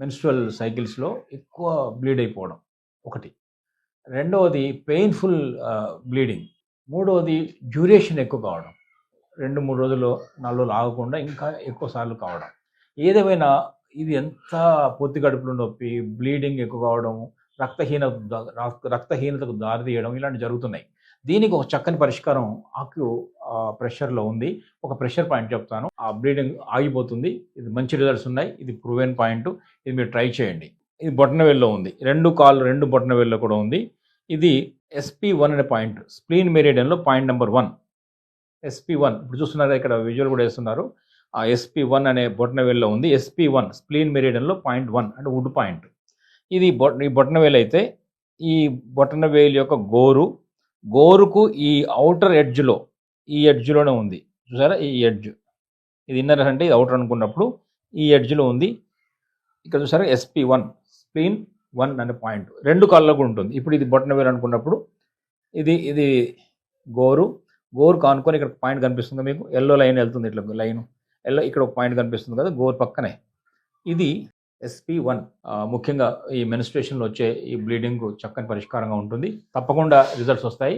Menstrual సైకిల్స్‌లో ఎక్కువ bleed అయిపోవడం ఒకటి. రెండవది పెయిన్‌ఫుల్ బ్లీడింగ్. మూడవది డ్యూరేషన్ ఎక్కువ కావడం. 2, 3 రోజులు, 4 రోజులు ఆగకుండా ఇంకా ఎక్కువ సార్లు కావడం. ఏదేమైనా ఇది ఎంత పొత్తి కడుపులో నొప్పి, బ్లీడింగ్ ఎక్కువ కావడం, రక్తహీనతకు దారితీయడం ఇలాంటివి జరుగుతున్నాయి. దీనికి ఒక చక్కని పరిష్కారం ప్రెషర్‌లో ఉంది. ఒక ప్రెషర్ పాయింట్ చెప్తాను. ఆ బ్లీడింగ్ ఆగిపోతుంది. ఇది మంచి రిజల్ట్స్ ఉన్నాయి. ఇది ప్రూవెన్ పాయింట్. ఇది మీరు ట్రై చేయండి. ఇది బొటనవేలులో ఉంది. 2 బొటనవేలులో కూడా ఉంది. ఇది SP1 అనే పాయింట్. స్ప్లీన్ మెరిడియన్‌లో పాయింట్ నంబర్ 1. SP1 ఇప్పుడు చూస్తున్నారు ఇక్కడ విజువల్ కూడా వేస్తున్నారు. ఆ SP1 అనే బొటనవేలులో ఉంది. SP1 స్ప్లీన్ మెరిడియన్‌లో పాయింట్ 1 అంటే వుడ్ పాయింట్. ఇది ఈ బొటనవేలు అయితే ఈ బొటనవేలు యొక్క గోరుకు ఈ ఔటర్ ఎడ్జ్‌లో ఈ ఎడ్జ్‌లోనే ఉంది. చూసారా ఈ ఎడ్జ్. ఇది ఇన్నర్ అంటే ఇది ఔటర్ అనుకున్నప్పుడు ఈ ఎడ్జ్‌లో ఉంది. ఇక్కడ చూసారా SP1 స్ప్లీన్ 1 అనే పాయింట్. 2 కాళ్ళలో కూడా ఉంటుంది. ఇప్పుడు ఇది బొటనవేలు అనుకున్నప్పుడు ఇది గోరు కానుకొని ఇక్కడ పాయింట్ కనిపిస్తుంది మీకు. యెల్లో లైన్ వెళ్తుంది ఇట్లా లైన్. ఇక్కడ ఒక పాయింట్ కనిపిస్తుంది కదా గోరు పక్కనే. ఇది SP1 ముఖ్యంగా ఈ మెన్స్ట్రుయేషన్‌లో వచ్చే ఈ బ్లీడింగ్‌కు చక్కని పరిష్కారంగా ఉంటుంది. తప్పకుండా రిజల్ట్స్ వస్తాయి.